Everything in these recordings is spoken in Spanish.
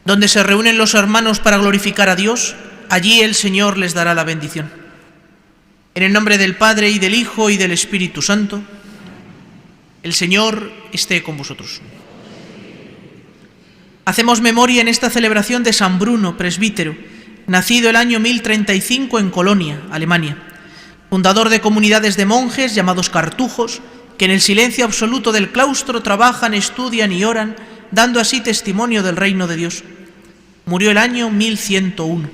Donde se reúnen los hermanos para glorificar a Dios, allí el Señor les dará la bendición. En el nombre del Padre, y del Hijo, y del Espíritu Santo, el Señor esté con vosotros. Hacemos memoria en esta celebración de San Bruno, presbítero, nacido el año 1035 en Colonia, Alemania, fundador de comunidades de monjes llamados cartujos, que en el silencio absoluto del claustro trabajan, estudian y oran, dando así testimonio del reino de Dios. Murió el año 1101.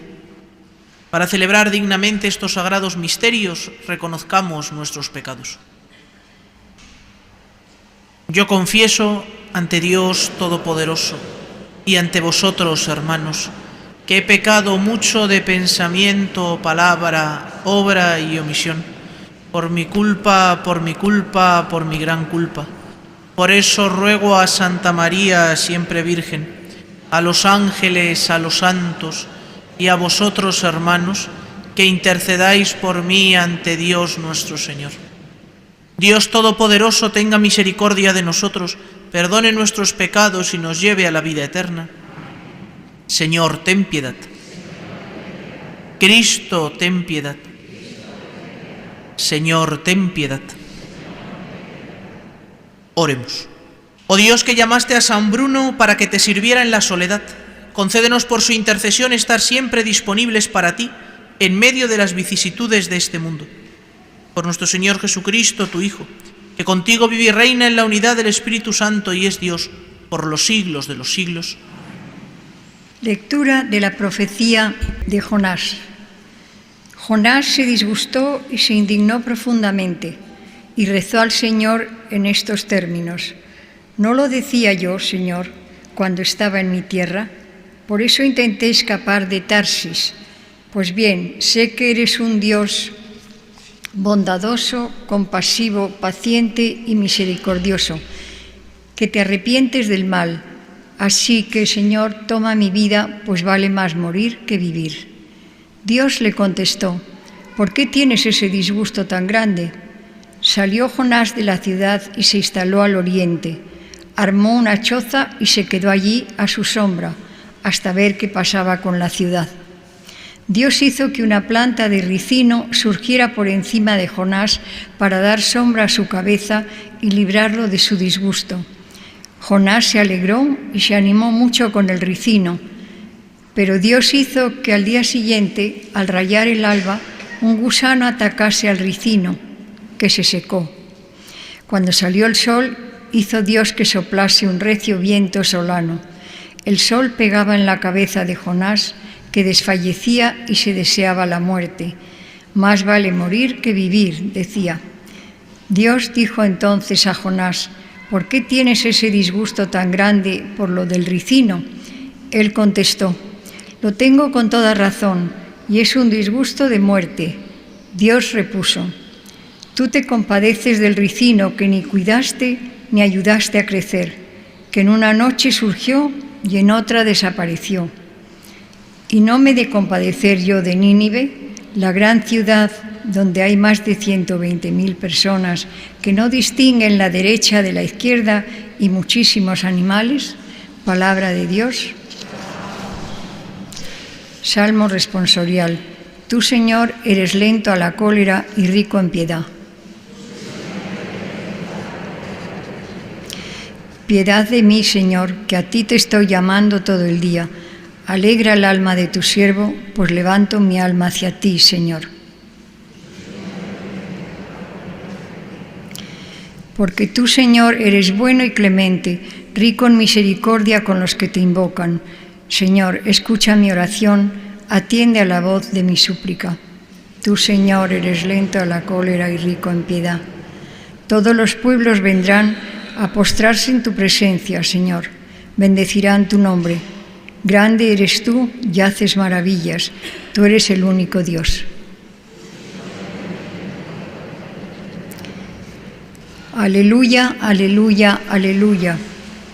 Para celebrar dignamente estos sagrados misterios, reconozcamos nuestros pecados. Yo confieso ante Dios Todopoderoso y ante vosotros, hermanos, que he pecado mucho de pensamiento, palabra, obra y omisión, por mi culpa, por mi gran culpa. Por eso ruego a Santa María, siempre Virgen, a los ángeles, a los santos y a vosotros, hermanos, que intercedáis por mí ante Dios nuestro Señor. Dios Todopoderoso tenga misericordia de nosotros, perdone nuestros pecados y nos lleve a la vida eterna. Señor, ten piedad. Cristo, ten piedad. Señor, ten piedad. Oremos. Oh Dios, que llamaste a San Bruno para que te sirviera en la soledad, concédenos por su intercesión estar siempre disponibles para ti en medio de las vicisitudes de este mundo. Por nuestro Señor Jesucristo, tu Hijo, que contigo vive y reina en la unidad del Espíritu Santo y es Dios por los siglos de los siglos. Lectura de la profecía de Jonás. Jonás se disgustó y se indignó profundamente y rezó al Señor en estos términos: ¿no lo decía yo, Señor, cuando estaba en mi tierra? Por eso intenté escapar de Tarsis. Pues bien, sé que eres un Dios bondadoso, compasivo, paciente y misericordioso, que te arrepientes del mal. Así que, Señor, toma mi vida, pues vale más morir que vivir. Dios le contestó: ¿por qué tienes ese disgusto tan grande? Salió Jonás de la ciudad y se instaló al oriente. Armó una choza y se quedó allí a su sombra, hasta ver qué pasaba con la ciudad. Dios hizo que una planta de ricino surgiera por encima de Jonás para dar sombra a su cabeza y librarlo de su disgusto. Jonás se alegró y se animó mucho con el ricino, pero Dios hizo que al día siguiente, al rayar el alba, un gusano atacase al ricino, que se secó. Cuando salió el sol, hizo Dios que soplase un recio viento solano. El sol pegaba en la cabeza de Jonás, que desfallecía y se deseaba la muerte. Más vale morir que vivir, decía. Dios dijo entonces a Jonás: ¿por qué tienes ese disgusto tan grande por lo del ricino? Él contestó: lo tengo con toda razón, y es un disgusto de muerte. Dios repuso: tú te compadeces del ricino que ni cuidaste ni ayudaste a crecer, que en una noche surgió y en otra desapareció. ¿Y no me he de compadecer yo de Nínive, la gran ciudad donde hay más de 120.000 personas que no distinguen la derecha de la izquierda y muchísimos animales? Palabra de Dios. Salmo responsorial. Tú, Señor, eres lento a la cólera y rico en piedad. Piedad de mí, Señor, que a ti te estoy llamando todo el día. Alegra el alma de tu siervo, pues levanto mi alma hacia ti, Señor. Porque tú, Señor, eres bueno y clemente, rico en misericordia con los que te invocan. Señor, escucha mi oración, atiende a la voz de mi súplica. Tú, Señor, eres lento a la cólera y rico en piedad. Todos los pueblos vendrán a postrarse en tu presencia, Señor. Bendecirán tu nombre. Grande eres tú y haces maravillas. Tú eres el único Dios. Aleluya, aleluya, aleluya.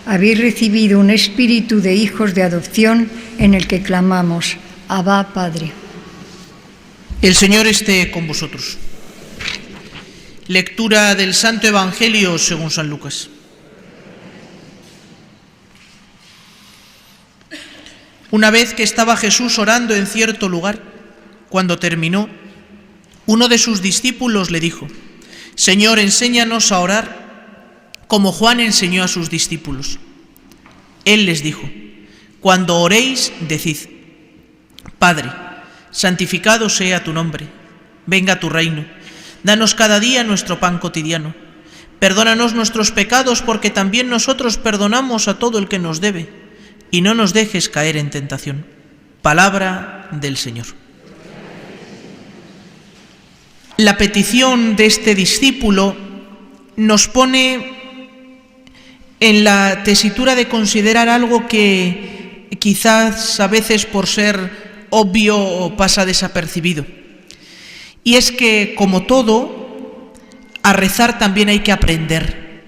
Habéis recibido un espíritu de hijos de adopción en el que clamamos: Abba, Padre. El Señor esté con vosotros. Lectura del Santo Evangelio según San Lucas. Una vez que estaba Jesús orando en cierto lugar, cuando terminó, uno de sus discípulos le dijo: Señor, enséñanos a orar como Juan enseñó a sus discípulos. Él les dijo: cuando oréis, decid: Padre, santificado sea tu nombre, venga tu reino, danos cada día nuestro pan cotidiano, perdónanos nuestros pecados porque también nosotros perdonamos a todo el que nos debe, y no nos dejes caer en tentación. Palabra del Señor. La petición de este discípulo nos pone en la tesitura de considerar algo que quizás a veces por ser obvio pasa desapercibido. Y es que, como todo, a rezar también hay que aprender.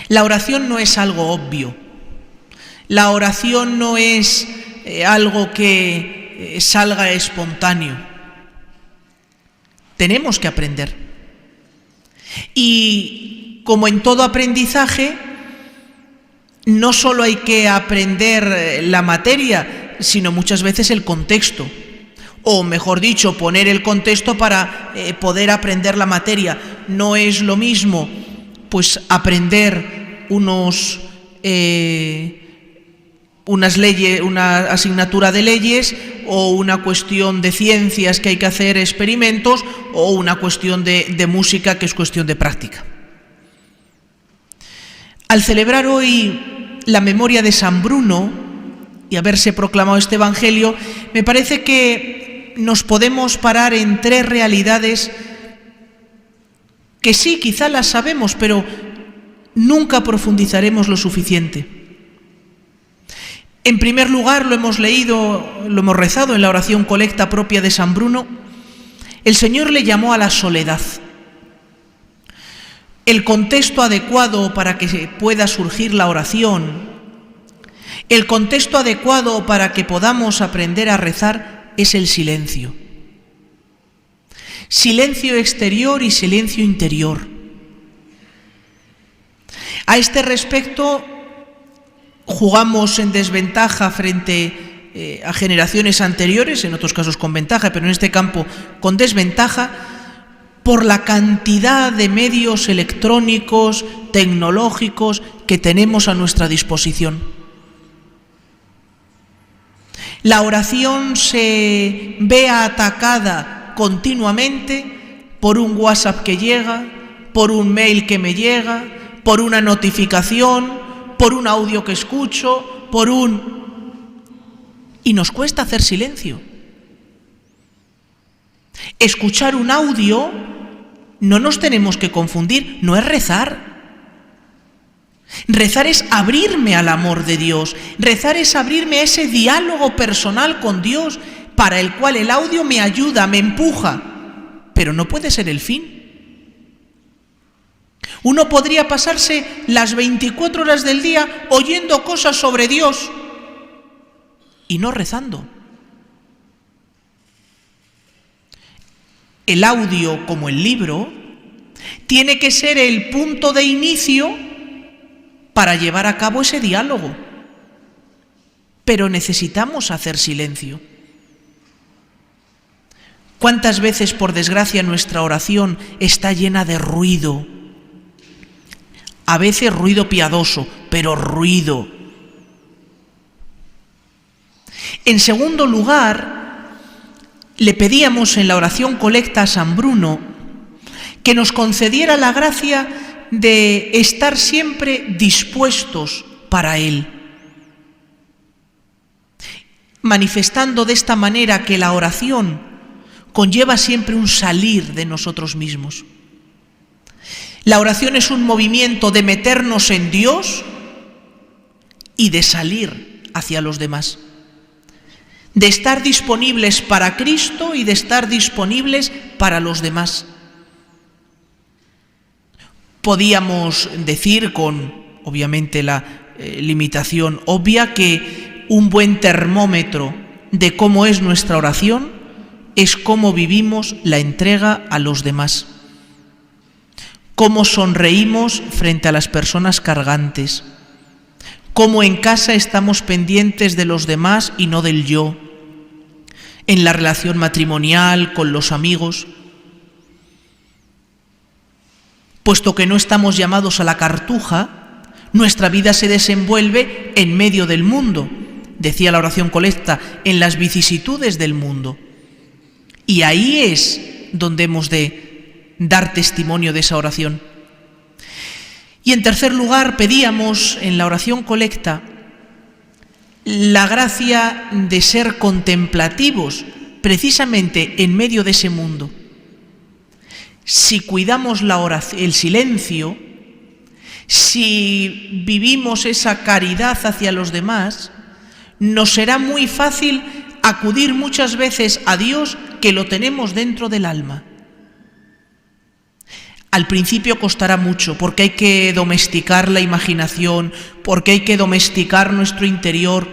La oración no es algo obvio. La oración no es algo que salga espontáneo. Tenemos que aprender. Y como en todo aprendizaje, no solo hay que aprender la materia, sino muchas veces el contexto. O mejor dicho, poner el contexto para poder aprender la materia. No es lo mismo pues aprender unas leyes, una asignatura de leyes, o una cuestión de ciencias que hay que hacer experimentos, o una cuestión de música que es cuestión de práctica. Al celebrar hoy la memoria de San Bruno y haberse proclamado este Evangelio, me parece que nos podemos parar en tres realidades que sí, quizá las sabemos, pero nunca profundizaremos lo suficiente. En primer lugar, lo hemos leído, lo hemos rezado en la oración colecta propia de San Bruno. El Señor le llamó a la soledad. El contexto adecuado para que pueda surgir la oración, el contexto adecuado para que podamos aprender a rezar es el silencio. Silencio exterior y silencio interior. A este respecto, jugamos en desventaja frente a generaciones anteriores, en otros casos con ventaja, pero en este campo con desventaja, por la cantidad de medios electrónicos, tecnológicos que tenemos a nuestra disposición. La oración se ve atacada continuamente por un WhatsApp que llega, por un mail que me llega, por una notificación, por un audio que escucho, y nos cuesta hacer silencio. Escuchar un audio, no nos tenemos que confundir, no es rezar. Rezar es abrirme al amor de Dios. Rezar es abrirme a ese diálogo personal con Dios, para el cual el audio me ayuda, me empuja, pero no puede ser el fin. Uno podría pasarse las 24 horas del día oyendo cosas sobre Dios y no rezando. El audio, como el libro, tiene que ser el punto de inicio para llevar a cabo ese diálogo. Pero necesitamos hacer silencio. ¿Cuántas veces, por desgracia, nuestra oración está llena de ruido? A veces ruido piadoso, pero ruido. En segundo lugar, le pedíamos en la oración colecta a San Bruno que nos concediera la gracia de estar siempre dispuestos para Él, manifestando de esta manera que la oración conlleva siempre un salir de nosotros mismos. La oración es un movimiento de meternos en Dios y de salir hacia los demás, de estar disponibles para Cristo y de estar disponibles para los demás. Podíamos decir, con obviamente la limitación obvia, que un buen termómetro de cómo es nuestra oración es cómo vivimos la entrega a los demás. Cómo sonreímos frente a las personas cargantes, cómo en casa estamos pendientes de los demás y no del yo, en la relación matrimonial, con los amigos, puesto que no estamos llamados a la cartuja, nuestra vida se desenvuelve en medio del mundo, decía la oración colecta, en las vicisitudes del mundo. Y ahí es donde hemos de dar testimonio de esa oración. Y en tercer lugar, pedíamos en la oración colecta la gracia de ser contemplativos precisamente en medio de ese mundo. Si cuidamos la oración, el silencio, si vivimos esa caridad hacia los demás, nos será muy fácil acudir muchas veces a Dios que lo tenemos dentro del alma. Al principio costará mucho porque hay que domesticar la imaginación, porque hay que domesticar nuestro interior.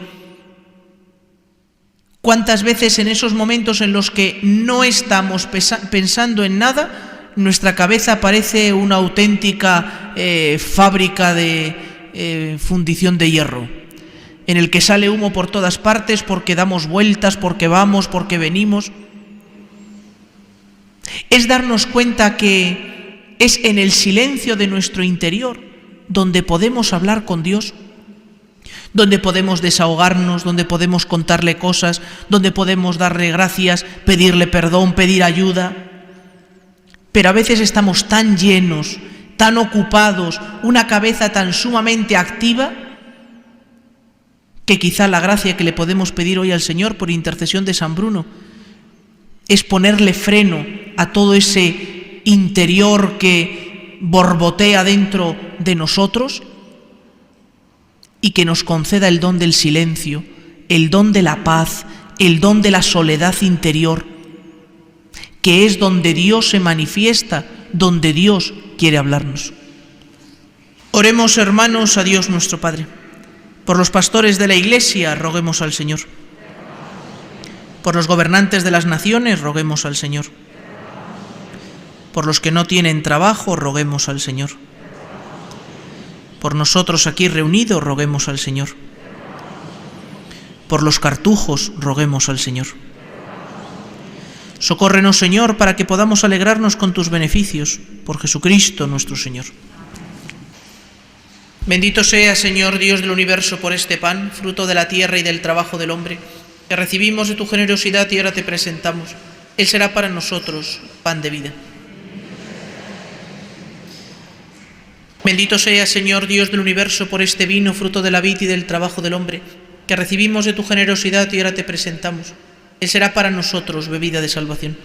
¿Cuántas veces en esos momentos en los que no estamos pensando en nada, nuestra cabeza parece una auténtica fábrica de fundición de hierro, en el que sale humo por todas partes porque damos vueltas, porque vamos, porque venimos? Es darnos cuenta que es en el silencio de nuestro interior donde podemos hablar con Dios, donde podemos desahogarnos, donde podemos contarle cosas, donde podemos darle gracias, pedirle perdón, pedir ayuda. Pero a veces estamos tan llenos, tan ocupados, una cabeza tan sumamente activa, que quizá la gracia que le podemos pedir hoy al Señor por intercesión de San Bruno es ponerle freno a todo ese interior que borbotea dentro de nosotros y que nos conceda el don del silencio, el don de la paz, el don de la soledad interior, que es donde Dios se manifiesta, donde Dios quiere hablarnos. Oremos, hermanos, a Dios nuestro Padre. Por los pastores de la Iglesia, roguemos al Señor. Por los gobernantes de las naciones, roguemos al Señor. Por los que no tienen trabajo, roguemos al Señor. Por nosotros aquí reunidos, roguemos al Señor. Por los cartujos, roguemos al Señor. Socórrenos, Señor, para que podamos alegrarnos con tus beneficios, por Jesucristo nuestro Señor. Bendito sea, Señor, Dios del universo, por este pan, fruto de la tierra y del trabajo del hombre, que recibimos de tu generosidad y ahora te presentamos. Él será para nosotros pan de vida. Bendito sea, Señor, Dios del universo, por este vino, fruto de la vid y del trabajo del hombre, que recibimos de tu generosidad y ahora te presentamos. Él será para nosotros bebida de salvación.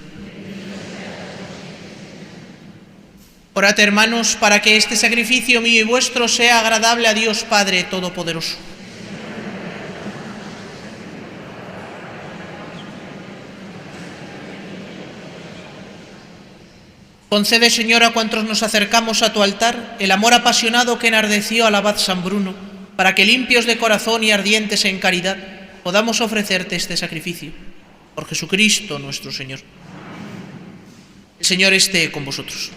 Orad, hermanos, para que este sacrificio mío y vuestro sea agradable a Dios Padre Todopoderoso. Concede, Señor, a cuantos nos acercamos a tu altar, el amor apasionado que enardeció al abad San Bruno, para que limpios de corazón y ardientes en caridad podamos ofrecerte este sacrificio. Por Jesucristo nuestro Señor. El Señor esté con vosotros.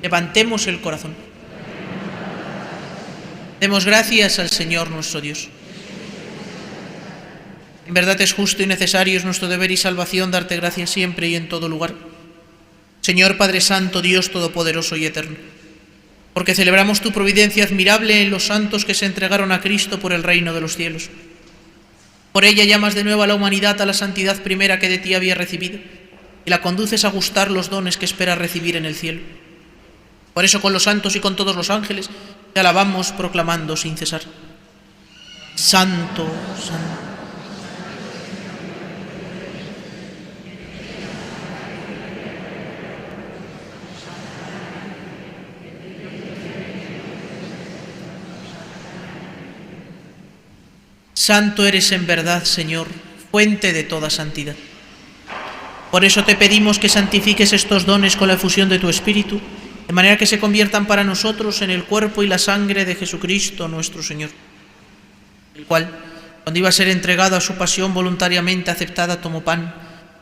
Levantemos el corazón. Demos gracias al Señor nuestro Dios. En verdad es justo y necesario, es nuestro deber y salvación darte gracias siempre y en todo lugar. Señor Padre Santo, Dios Todopoderoso y Eterno, porque celebramos tu providencia admirable en los santos que se entregaron a Cristo por el reino de los cielos. Por ella llamas de nuevo a la humanidad a la santidad primera que de ti había recibido y la conduces a gustar los dones que espera recibir en el cielo. Por eso con los santos y con todos los ángeles te alabamos proclamando sin cesar: Santo, Santo. Santo eres en verdad, Señor, fuente de toda santidad. Por eso te pedimos que santifiques estos dones con la efusión de tu Espíritu, de manera que se conviertan para nosotros en el cuerpo y la sangre de Jesucristo nuestro Señor, el cual, cuando iba a ser entregado a su pasión voluntariamente aceptada, tomó pan,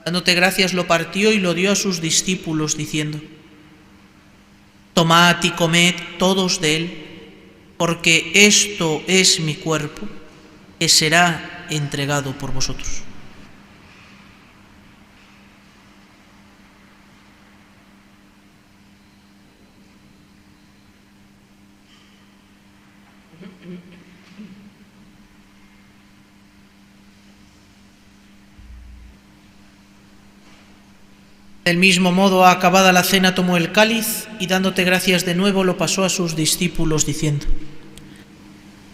dándote gracias, lo partió y lo dio a sus discípulos, diciendo: Tomad y comed todos de él, porque esto es mi cuerpo, que será entregado por vosotros. Del mismo modo, acabada la cena, tomó el cáliz y, dándote gracias de nuevo, lo pasó a sus discípulos, diciendo: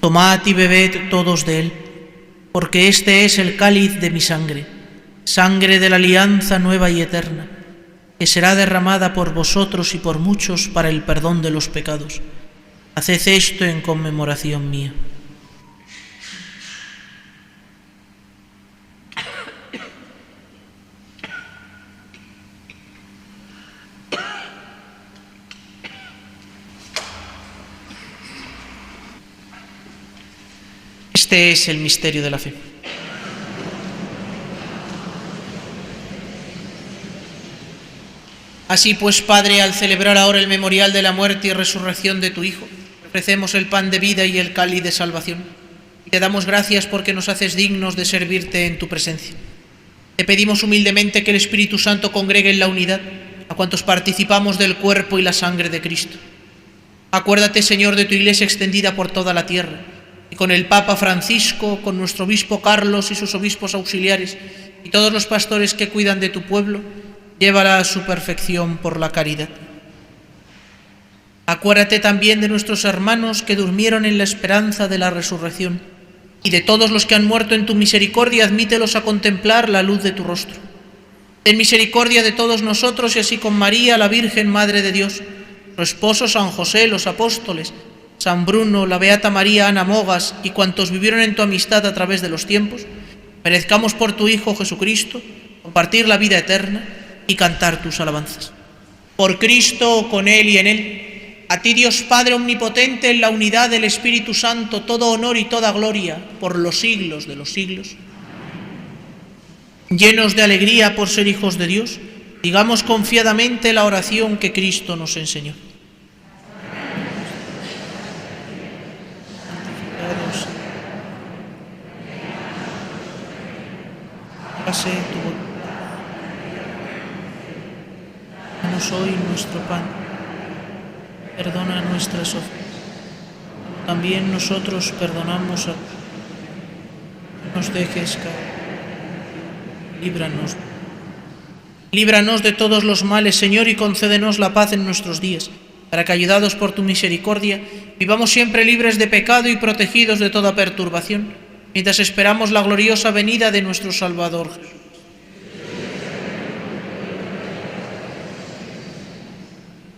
Tomad y bebed todos de él, porque este es el cáliz de mi sangre, sangre de la alianza nueva y eterna, que será derramada por vosotros y por muchos para el perdón de los pecados. Haced esto en conmemoración mía. Este es el misterio de la fe. Así pues, Padre, al celebrar ahora el memorial de la muerte y resurrección de tu Hijo, ofrecemos el pan de vida y el cáliz de salvación. Y te damos gracias porque nos haces dignos de servirte en tu presencia. Te pedimos humildemente que el Espíritu Santo congregue en la unidad a cuantos participamos del cuerpo y la sangre de Cristo. Acuérdate, Señor, de tu Iglesia extendida por toda la tierra, y con el Papa Francisco, con nuestro obispo Carlos y sus obispos auxiliares, y todos los pastores que cuidan de tu pueblo, llévala a su perfección por la caridad. Acuérdate también de nuestros hermanos que durmieron en la esperanza de la resurrección, y de todos los que han muerto en tu misericordia, admítelos a contemplar la luz de tu rostro. Ten misericordia de todos nosotros, y así con María, la Virgen Madre de Dios, su esposo San José, los apóstoles, San Bruno, la Beata María Ana Mogas y cuantos vivieron en tu amistad a través de los tiempos, merezcamos por tu Hijo Jesucristo compartir la vida eterna y cantar tus alabanzas. Por Cristo, con Él y en Él, a ti, Dios Padre omnipotente, en la unidad del Espíritu Santo, todo honor y toda gloria por los siglos de los siglos. Llenos de alegría por ser hijos de Dios, digamos confiadamente la oración que Cristo nos enseñó. Hágase tu voluntad. Danos hoy nuestro pan. Perdona nuestras ofensas. También nosotros perdonamos a ti. No nos dejes caer. Líbranos. Líbranos de todos los males, Señor, y concédenos la paz en nuestros días, para que, ayudados por tu misericordia, vivamos siempre libres de pecado y protegidos de toda perturbación, mientras esperamos la gloriosa venida de nuestro Salvador Jesús.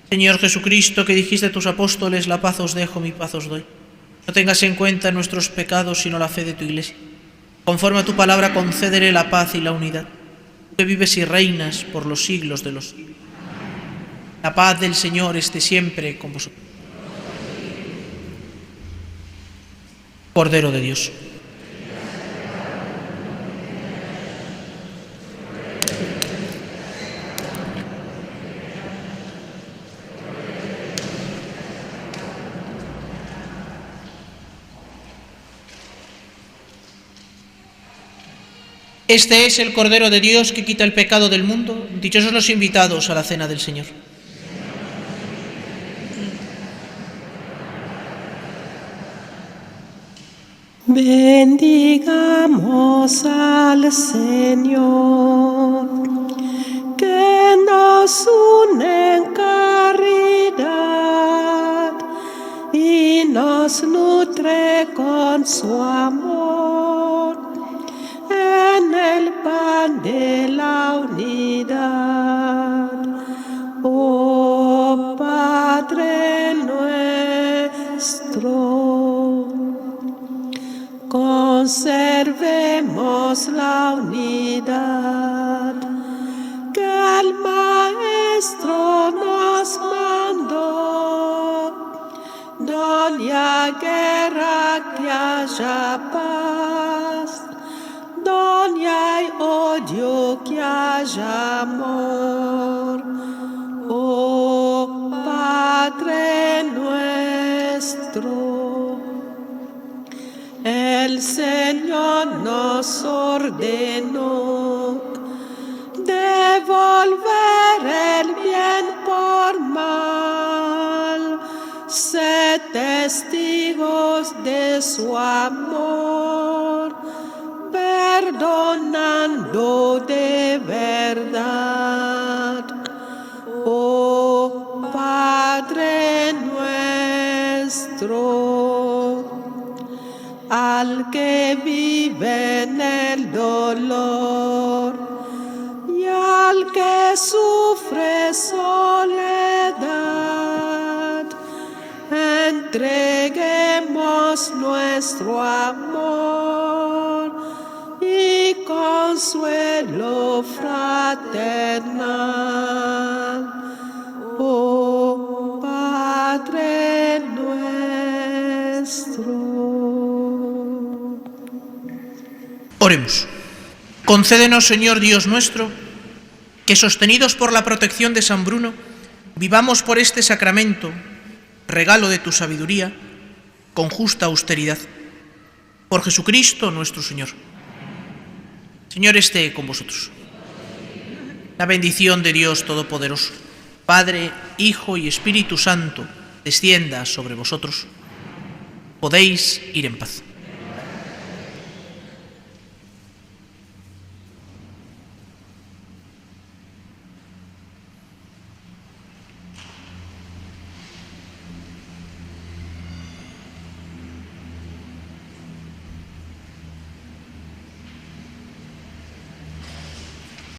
Señor Jesucristo, que dijiste a tus apóstoles: la paz os dejo, mi paz os doy. No tengas en cuenta nuestros pecados, sino la fe de tu Iglesia. Conforme a tu palabra, concédele la paz y la unidad. Tú que vives y reinas por los siglos de los siglos. La paz del Señor esté siempre con vosotros. Cordero de Dios. Este es el Cordero de Dios que quita el pecado del mundo. Dichosos los invitados a la cena del Señor. Bendigamos al Señor, que nos une en caridad y nos nutre con su amor en el pan de la unidad. Oh Padre nuestro, conservemos la unidad que el Maestro nos mandó. Donde haya guerra, que haya paz. Donde hay odio, que haya amor. Oh Padre nuestro, ordenó devolver el bien por mal, sed testigos de su amor, perdonando de verdad. Oh Padre nuestro, al que vive en el dolor y al que sufre soledad, entreguemos nuestro amor y consuelo fraternal. Oh Padre nuestro. Oremos. Concédenos, Señor Dios nuestro, que sostenidos por la protección de San Bruno, vivamos por este sacramento, regalo de tu sabiduría, con justa austeridad. Por Jesucristo nuestro Señor. Señor, esté con vosotros. La bendición de Dios Todopoderoso, Padre, Hijo y Espíritu Santo, descienda sobre vosotros. Podéis ir en paz.